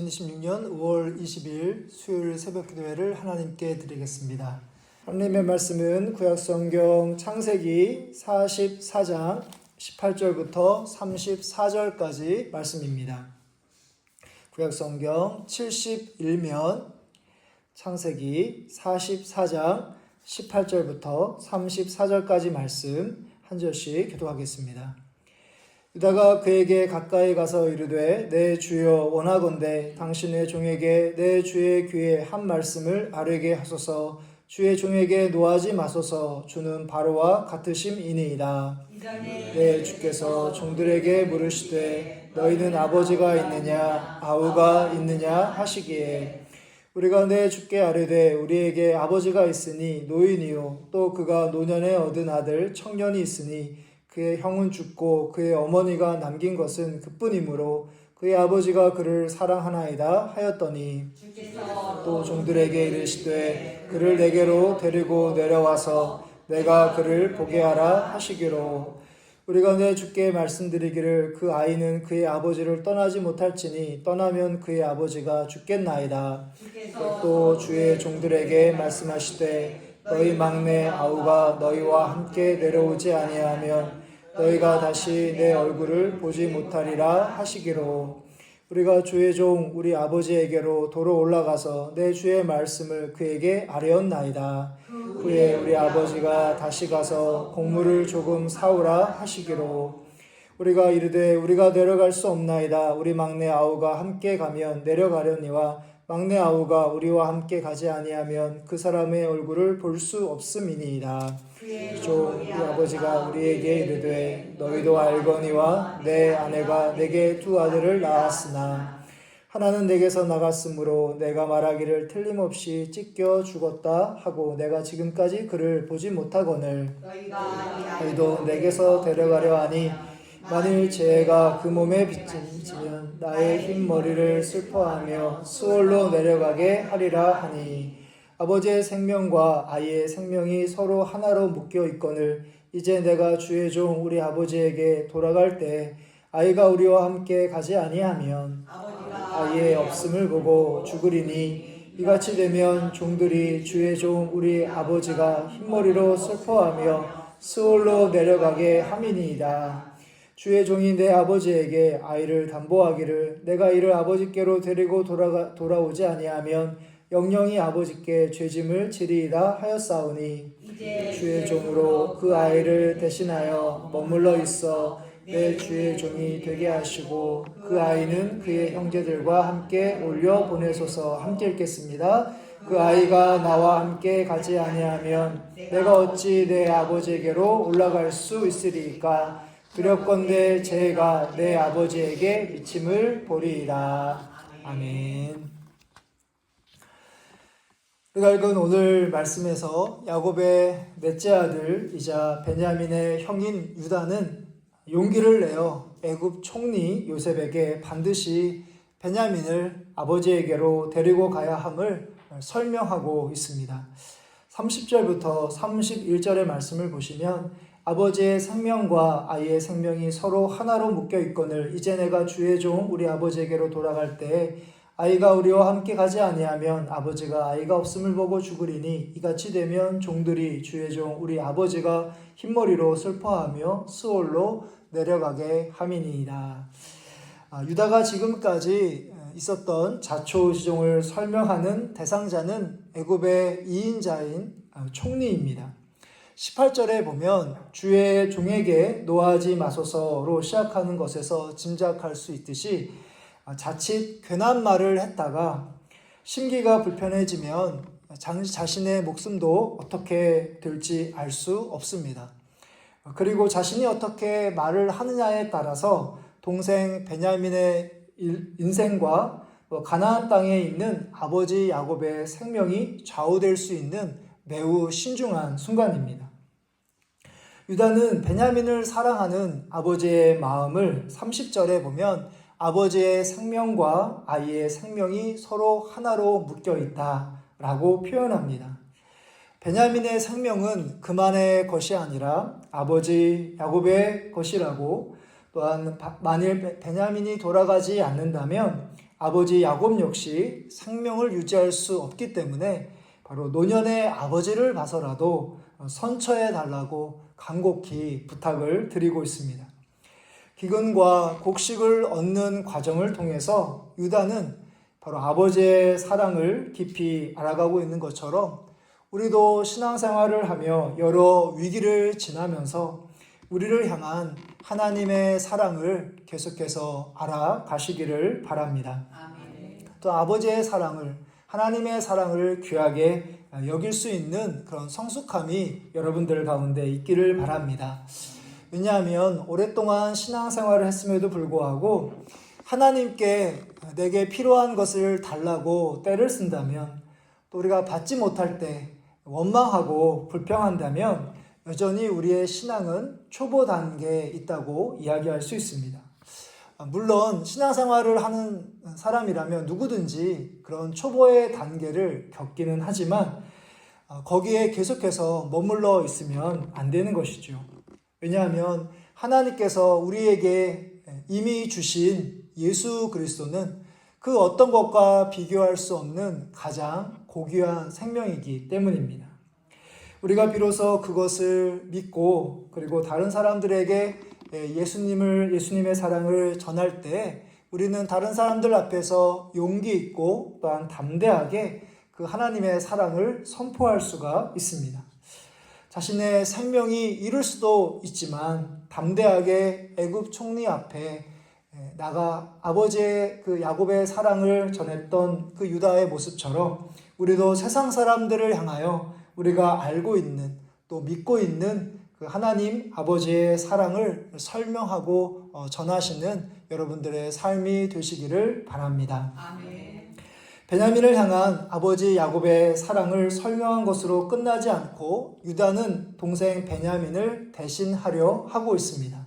2026년 5월 20일 수요일 새벽 기도회를 하나님께 드리겠습니다. 하나님의 말씀은 구약성경 창세기 44장 18절부터 34절까지 말씀입니다. 구약성경 71면 창세기 44장 18절부터 34절까지 말씀 한 절씩 교독하겠습니다. 유다가 그에게 가까이 가서 이르되 내 주여 원하건대 당신의 종에게 내 주의 귀에 한 말씀을 아뢰게 하소서. 주의 종에게 노하지 마소서. 주는 바로와 같으심이니이다. 내 주께서 종들에게 물으시되 너희는 아버지가 있느냐 아우가 있느냐 하시기에 우리가 내 주께 아뢰되 우리에게 아버지가 있으니 노인이요 또 그가 노년에 얻은 아들 청년이 있으니 그의 형은 죽고 그의 어머니가 남긴 것은 그뿐이므로 그의 아버지가 그를 사랑하나이다 하였더니 또 종들에게 이르시되 그를 내게로 데리고 내려와서 내가 그를 보게 하라 하시기로 우리가 내 주께 말씀드리기를 그 아이는 그의 아버지를 떠나지 못할지니 떠나면 그의 아버지가 죽겠나이다. 또 주의 종들에게 말씀하시되 너희 막내 아우가 너희와 함께 내려오지 아니하면 너희가 다시 내 얼굴을 보지 못하리라 하시기로 우리가 주의 종 우리 아버지에게로 도로 올라가서 내 주의 말씀을 그에게 아뢰었나이다. 후에 우리 아버지가 다시 가서 곡물을 조금 사오라 하시기로 우리가 이르되 우리가 내려갈 수 없나이다. 우리 막내 아우가 함께 가면 내려가려니와 막내 아우가 우리와 함께 가지 아니하면 그 사람의 얼굴을 볼 수 없음이니이다. 종 우리 아버지가 우리에게 이르되 너희도 알거니와 내 아내가 내게 두 아들을 낳았으나 하나는 내게서 나갔으므로 내가 말하기를 틀림없이 찢겨 죽었다 하고 내가 지금까지 그를 보지 못하거늘 너희도 내게서 데려가려 하니 만일 죄가 그 몸에 비치면 나의 흰 머리를 슬퍼하며 수월로 내려가게 하리라 하니 아버지의 생명과 아이의 생명이 서로 하나로 묶여 있거늘 이제 내가 주의 종 우리 아버지에게 돌아갈 때 아이가 우리와 함께 가지 아니하면 아이의 없음을 보고 죽으리니 이같이 되면 종들이 주의 종 우리 아버지가 흰머리로 슬퍼하며 스올로 내려가게 함이니이다. 주의 종이 내 아버지에게 아이를 담보하기를 내가 이를 아버지께로 데리고 돌아오지 아니하면 영영이 아버지께 죄짐을 지리이다 하였사오니 주의 종으로 그 아이를 대신하여 머물러 있어 내 주의 종이 되게 하시고 그 아이는 그의 형제들과 함께 올려 보내소서. 함께 읽겠습니다. 그 아이가 나와 함께 가지 아니하면 내가 어찌 내 아버지에게로 올라갈 수 있으리이까. 두렵건대 죄가 내 아버지에게 미침을 보리이다. 아멘. 우리가 읽은 오늘 말씀에서 야곱의 넷째 아들이자 베냐민의 형인 유다는 용기를 내어 애굽 총리 요셉에게 반드시 베냐민을 아버지에게로 데리고 가야 함을 설명하고 있습니다. 30절부터 31절의 말씀을 보시면 아버지의 생명과 아이의 생명이 서로 하나로 묶여 있거늘 이제 내가 주의 종 우리 아버지에게로 돌아갈 때 아이가 우리와 함께 가지 아니하면 아버지가 아이가 없음을 보고 죽으리니 이같이 되면 종들이 주의 종 우리 아버지가 흰머리로 슬퍼하며 스올로 내려가게 함이니이다. 유다가 지금까지 있었던 자초지종을 설명하는 대상자는 애굽의 2인자인 총리입니다. 18절에 보면 주의 종에게 노하지 마소서로 시작하는 것에서 짐작할 수 있듯이 자칫 괜한 말을 했다가 심기가 불편해지면 자신의 목숨도 어떻게 될지 알 수 없습니다. 그리고 자신이 어떻게 말을 하느냐에 따라서 동생 베냐민의 인생과 가나안 땅에 있는 아버지 야곱의 생명이 좌우될 수 있는 매우 신중한 순간입니다. 유다는 베냐민을 사랑하는 아버지의 마음을 30절에 보면 아버지의 생명과 아이의 생명이 서로 하나로 묶여 있다라고 표현합니다. 베냐민의 생명은 그만의 것이 아니라 아버지 야곱의 것이라고, 또한 만일 베냐민이 돌아가지 않는다면 아버지 야곱 역시 생명을 유지할 수 없기 때문에 바로 노년의 아버지를 봐서라도 선처해 달라고 간곡히 부탁을 드리고 있습니다. 기근과 곡식을 얻는 과정을 통해서 유다는 바로 아버지의 사랑을 깊이 알아가고 있는 것처럼 우리도 신앙생활을 하며 여러 위기를 지나면서 우리를 향한 하나님의 사랑을 계속해서 알아가시기를 바랍니다. 아멘. 또 아버지의 사랑을, 하나님의 사랑을 귀하게 여길 수 있는 그런 성숙함이 여러분들 가운데 있기를 바랍니다. 왜냐하면 오랫동안 신앙생활을 했음에도 불구하고 하나님께 내게 필요한 것을 달라고 떼를 쓴다면, 또 우리가 받지 못할 때 원망하고 불평한다면 여전히 우리의 신앙은 초보 단계에 있다고 이야기할 수 있습니다. 물론 신앙생활을 하는 사람이라면 누구든지 그런 초보의 단계를 겪기는 하지만 거기에 계속해서 머물러 있으면 안 되는 것이죠. 왜냐하면 하나님께서 우리에게 이미 주신 예수 그리스도는 그 어떤 것과 비교할 수 없는 가장 고귀한 생명이기 때문입니다. 우리가 비로소 그것을 믿고 그리고 다른 사람들에게 예수님의 사랑을 전할 때 우리는 다른 사람들 앞에서 용기 있고 또한 담대하게 그 하나님의 사랑을 선포할 수가 있습니다. 자신의 생명이 잃을 수도 있지만 담대하게 애굽 총리 앞에 나가 아버지의 그 야곱의 사랑을 전했던 그 유다의 모습처럼 우리도 세상 사람들을 향하여 우리가 알고 있는 또 믿고 있는 그 하나님 아버지의 사랑을 설명하고 전하시는 여러분들의 삶이 되시기를 바랍니다. 아멘. 베냐민을 향한 아버지 야곱의 사랑을 설명한 것으로 끝나지 않고 유다는 동생 베냐민을 대신하려 하고 있습니다.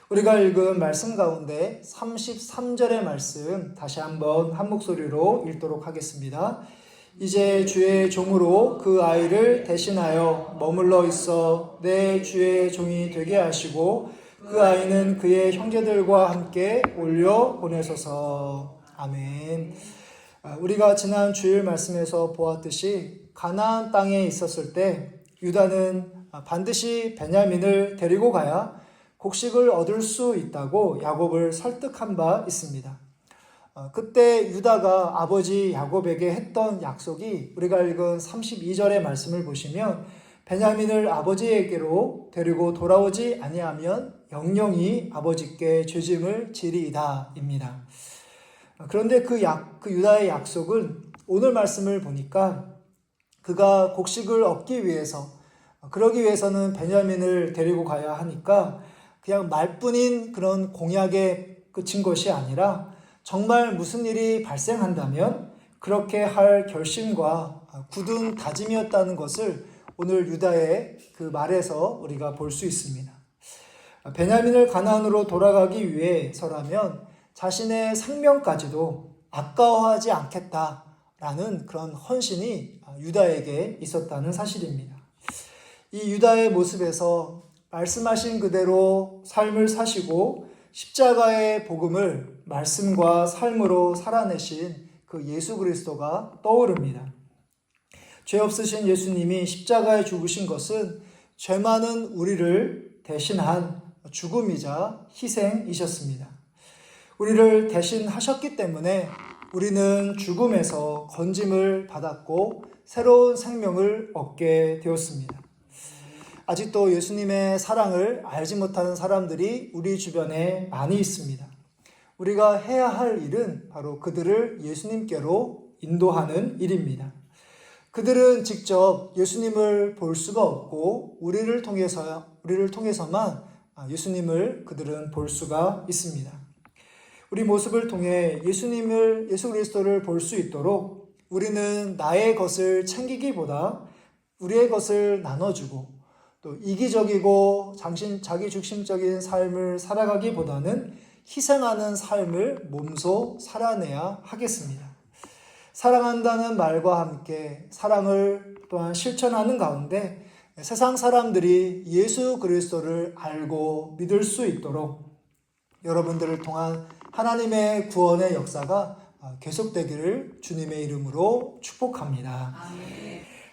우리가 읽은 말씀 가운데 33절의 말씀 다시 한번 한 목소리로 읽도록 하겠습니다. 이제 주의 종으로 그 아이를 대신하여 머물러 있어 내 주의 종이 되게 하시고 그 아이는 그의 형제들과 함께 올려 보내소서. 아멘. 우리가 지난 주일 말씀에서 보았듯이 가나안 땅에 있었을 때 유다는 반드시 베냐민을 데리고 가야 곡식을 얻을 수 있다고 야곱을 설득한 바 있습니다. 그때 유다가 아버지 야곱에게 했던 약속이 우리가 읽은 32절의 말씀을 보시면 베냐민을 아버지에게로 데리고 돌아오지 아니하면 영영이 아버지께 죄짐을 지리이다 입니다. 그런데 그 유다의 약속은 오늘 말씀을 보니까 그가 곡식을 얻기 위해서, 그러기 위해서는 베냐민을 데리고 가야 하니까 그냥 말뿐인 그런 공약에 그친 것이 아니라 정말 무슨 일이 발생한다면 그렇게 할 결심과 굳은 다짐이었다는 것을 오늘 유다의 그 말에서 우리가 볼 수 있습니다. 베냐민을 가나안으로 돌아가기 위해서라면 자신의 생명까지도 아까워하지 않겠다라는 그런 헌신이 유다에게 있었다는 사실입니다. 이 유다의 모습에서 말씀하신 그대로 삶을 사시고 십자가의 복음을 말씀과 삶으로 살아내신 그 예수 그리스도가 떠오릅니다. 죄 없으신 예수님이 십자가에 죽으신 것은 죄 많은 우리를 대신한 죽음이자 희생이셨습니다. 우리를 대신하셨기 때문에 우리는 죽음에서 건짐을 받았고 새로운 생명을 얻게 되었습니다. 아직도 예수님의 사랑을 알지 못하는 사람들이 우리 주변에 많이 있습니다. 우리가 해야 할 일은 바로 그들을 예수님께로 인도하는 일입니다. 그들은 직접 예수님을 볼 수가 없고 우리를 통해서만 예수님을 그들은 볼 수가 있습니다. 우리 모습을 통해 예수 그리스도를 볼 수 있도록 우리는 나의 것을 챙기기보다 우리의 것을 나눠주고 또 이기적이고 자기 중심적인 삶을 살아가기보다는 희생하는 삶을 몸소 살아내야 하겠습니다. 사랑한다는 말과 함께 사랑을 또한 실천하는 가운데 세상 사람들이 예수 그리스도를 알고 믿을 수 있도록 여러분들을 통한 하나님의 구원의 역사가 계속되기를 주님의 이름으로 축복합니다.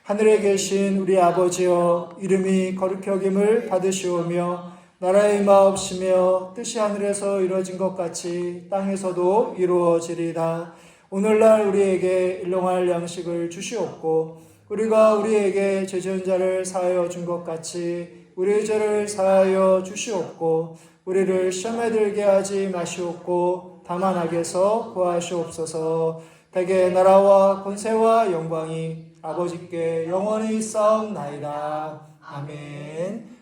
하늘에 계신 우리 아버지여, 이름이 거룩히 여김을 받으시오며 나라의 임하옵시며 뜻이 하늘에서 이루어진 것 같이 땅에서도 이루어지리이다. 오늘날 우리에게 일용할 양식을 주시옵고 우리가 우리에게 죄 지은 자를 사하여 준 것 같이 우리의 죄를 사하여 주시옵고 우리를 시험에 들게 하지 마시옵고 다만 악에서 구하시옵소서. 대개 나라와 권세와 영광이 아버지께 영원히 있사옵나이다. 아멘.